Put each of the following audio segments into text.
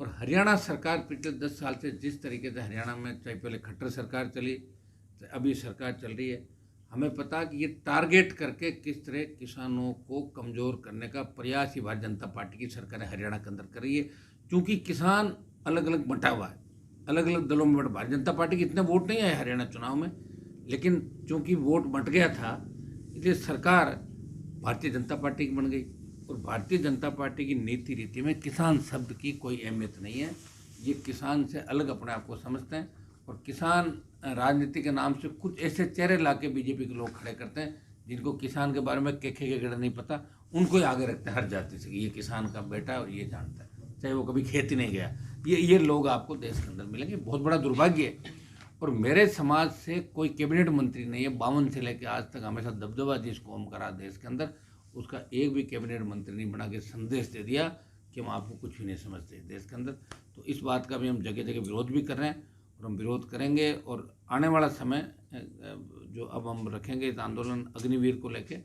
और हरियाणा सरकार पिछले 10 साल से जिस तरीके से हरियाणा में, चाहे पहले खट्टर सरकार चली, अभी सरकार चल रही है, हमें पता कि ये टारगेट करके किस तरह किसानों को कमज़ोर करने का प्रयास ही भारतीय जनता पार्टी की सरकार हरियाणा के अंदर कर रही है। क्योंकि किसान अलग अलग बंटा हुआ है, अलग अलग दलों में बंटा। भारतीय जनता पार्टी के इतने वोट नहीं आए हरियाणा चुनाव में, लेकिन चूंकि वोट बंट गया था, इसलिए सरकार भारतीय जनता पार्टी की बन गई। और भारतीय जनता पार्टी की नीति रीति में किसान शब्द की कोई अहमियत नहीं है। ये किसान से अलग अपने आप को समझते हैं, और किसान राजनीति के नाम से कुछ ऐसे चेहरे ला के बीजेपी के लोग खड़े करते हैं जिनको किसान के बारे में केखे के गड़ा नहीं पता, उनको ही आगे रखते हैं हर जाति से कि ये किसान का बेटा है और ये जानता है, चाहे वो कभी खेत ही नहीं गया। ये लोग आपको देश के अंदर मिलेंगे, बहुत बड़ा दुर्भाग्य है। और मेरे समाज से कोई कैबिनेट मंत्री नहीं है, 52 से लेकर आज तक हमेशा दबदबा जिस कौम का रहा देश के अंदर, उसका एक भी कैबिनेट मंत्री नहीं बना के संदेश दे दिया कि हम आपको कुछ भी नहीं समझते देश के अंदर। तो इस बात का भी हम जगह जगह विरोध भी कर रहे हैं, और हम विरोध करेंगे। और आने वाला समय जो अब हम रखेंगे इस आंदोलन अग्निवीर को लेके,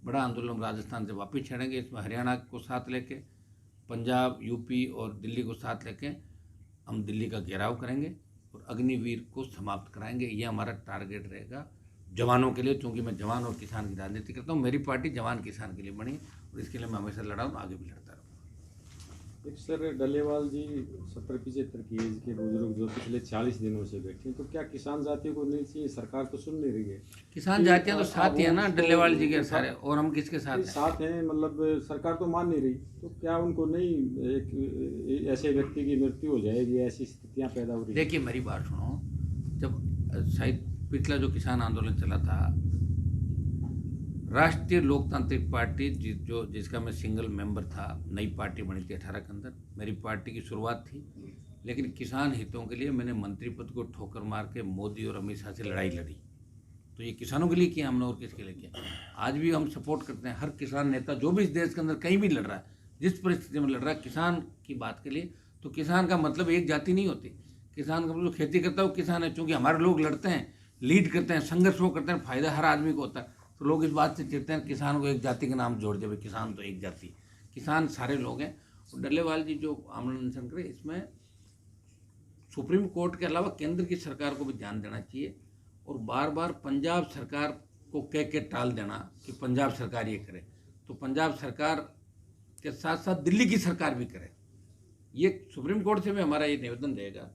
बड़ा आंदोलन राजस्थान से वापस छेड़ेंगे। इसमें हरियाणा को साथ लेके, पंजाब, यूपी और दिल्ली को साथ लेके हम दिल्ली का घेराव करेंगे और अग्निवीर को समाप्त कराएंगे। ये हमारा टारगेट रहेगा जवानों के लिए। क्योंकि मैं जवान और किसान की राजनीति करता हूँ, मेरी पार्टी जवान किसान के लिए बनी, और इसके लिए मैं हमेशा लड़ा हूँ, आगे भी लड़ता रहूँगा। एक सर, डल्लेवाल जी 70-75 की एज के बुजुर्ग जो पिछले 40 दिनों से बैठे हैं, तो क्या किसान जातियों को नहीं चाहिए? सरकार तो सुन नहीं रही है। किसान जातियाँ तो साथ ही है ना डल्लेवाल जी के सारे, और हम किसके साथ हैं? साथ हैं, मतलब सरकार तो मान नहीं रही, तो क्या उनको नहीं एक ऐसे व्यक्ति की मृत्यु हो जाएगी, ऐसी स्थितियां पैदा हो रही? देखिए मेरी बात सुनो, जब शायद पिछला जो किसान आंदोलन चला था, राष्ट्रीय लोकतांत्रिक पार्टी जिसका मैं सिंगल मेंबर था, नई पार्टी बनी थी 18 के अंदर, मेरी पार्टी की शुरुआत थी। लेकिन किसान हितों के लिए मैंने मंत्री पद को ठोकर मार के मोदी और अमित शाह से लड़ाई लड़ी। तो ये किसानों के लिए किया हमने, और किसके लिए किया? आज भी हम सपोर्ट करते हैं हर किसान नेता जो भी इस देश के अंदर कहीं भी लड़ रहा है, जिस परिस्थिति में लड़ रहा है किसान की बात के लिए। तो किसान का मतलब एक जाति नहीं होती, किसान का मतलब खेती करता है वो किसान है। चूँकि हमारे लोग लड़ते हैं, लीड करते हैं, संघर्ष वो करते हैं, फायदा हर आदमी को होता है, तो लोग इस बात से चिढ़ते हैं किसान को एक जाति के नाम जोड़ दे, भाई किसान तो एक जाति, किसान सारे लोग हैं। और डल्लेवाल जी जो आमरण अनशन करे, इसमें सुप्रीम कोर्ट के अलावा केंद्र की सरकार को भी ध्यान देना चाहिए, और बार बार पंजाब सरकार को कह के टाल देना कि पंजाब सरकार ये करे, तो पंजाब सरकार के साथ साथ दिल्ली की सरकार भी करे। ये सुप्रीम कोर्ट से भी हमारा ये निवेदन रहेगा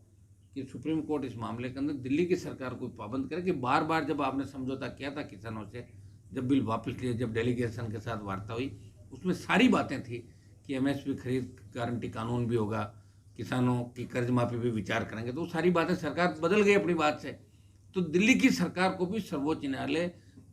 कि सुप्रीम कोर्ट इस मामले के अंदर दिल्ली की सरकार को पाबंद करे कि बार बार जब आपने समझौता किया था किसानों से, जब बिल वापस लिए, जब डेलीगेशन के साथ वार्ता हुई, उसमें सारी बातें थी कि एमएसपी खरीद गारंटी कानून भी होगा, किसानों की कर्ज माफी भी विचार करेंगे। तो सारी बातें सरकार बदल गई अपनी बात से। तो दिल्ली की सरकार को भी सर्वोच्च न्यायालय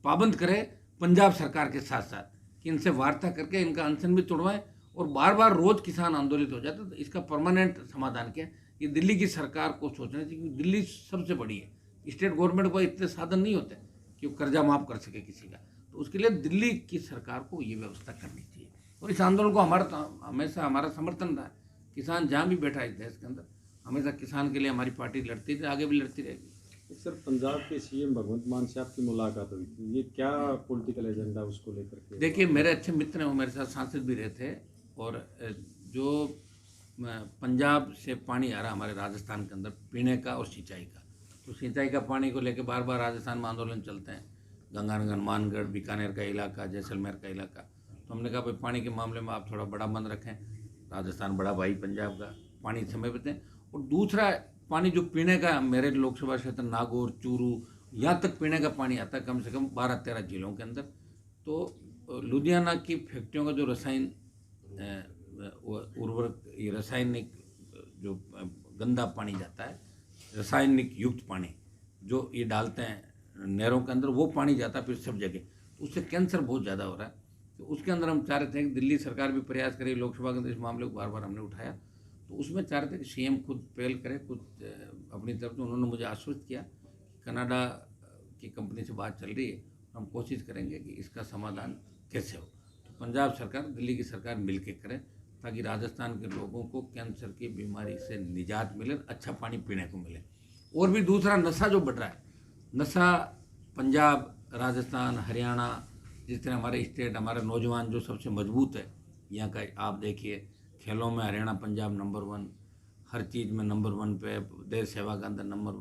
पाबंद करे पंजाब सरकार के साथ साथ, कि इनसे वार्ता करके इनका अनशन भी तोड़वाएं। और बार बार रोज किसान आंदोलित हो जाते, तो इसका परमानेंट समाधान क्या है? ये दिल्ली की सरकार को सोचना चाहिए, क्योंकि दिल्ली सबसे बड़ी है, स्टेट गवर्नमेंट को इतने साधन नहीं होते कि वो कर्जा माफ कर सके किसी का। तो उसके लिए दिल्ली की सरकार को ये व्यवस्था करनी चाहिए। और इस आंदोलन को हमेशा हमारा समर्थन रहा है। किसान जहाँ भी बैठा है इस देश के अंदर, हमेशा किसान के लिए हमारी पार्टी लड़ती थी, आगे भी लड़ती रहेगी। सर, पंजाब के सीएम भगवंत मान से आपकी मुलाकात हुई थी, ये क्या पॉलिटिकल एजेंडा उसको लेकर के? देखिए मेरे अच्छे मित्र हैं, वो मेरे साथ सांसद भी रहे थे। और जो पंजाब से पानी आ रहा हमारे राजस्थान के अंदर पीने का और सिंचाई का, तो सिंचाई का पानी को लेकर बार बार राजस्थान में आंदोलन चलते हैं, गंगानगर, मानगढ़, बीकानेर का इलाका, जैसलमेर का इलाका। तो हमने कहा भाई पानी के मामले में आप थोड़ा बड़ा मन रखें, राजस्थान बड़ा भाई पंजाब का, पानी समय पे दें। और दूसरा पानी जो पीने का, मेरे लोकसभा क्षेत्र नागौर, चूरू, यहाँ तक पीने का पानी आता है कम से कम 12-13 जिलों के अंदर। तो लुधियाना की फैक्ट्रियों का जो रसायन उर्वरक, ये रासायनिक जो गंदा पानी जाता है, रासायनिक युक्त पानी जो ये डालते हैं नहरों के अंदर, वो पानी जाता है फिर सब जगह, तो उससे कैंसर बहुत ज़्यादा हो रहा है। तो उसके अंदर हम चाह रहे थे कि दिल्ली सरकार भी प्रयास करे, लोकसभा के अंदर इस मामले को बार बार हमने उठाया, तो उसमें चाह रहे थे कि सीएम खुद पहल करे, खुद अपनी तरफ से। उन्होंने मुझे आश्वस्त किया कि कनाडा की कंपनी से बात चल रही है, हम कोशिश करेंगे कि इसका समाधान कैसे हो। तो पंजाब सरकार, दिल्ली की सरकार मिल के करें, ताकि राजस्थान के लोगों को कैंसर की बीमारी से निजात मिले, अच्छा पानी पीने को मिले। और भी दूसरा नशा जो बढ़ रहा है, नशा पंजाब, राजस्थान, हरियाणा, जिस तरह हमारे स्टेट, हमारे नौजवान जो सबसे मजबूत है यहाँ का, आप देखिए खेलों में हरियाणा पंजाब नंबर 1, हर चीज़ में नंबर 1 पे, देश सेवा के अंदर नंबर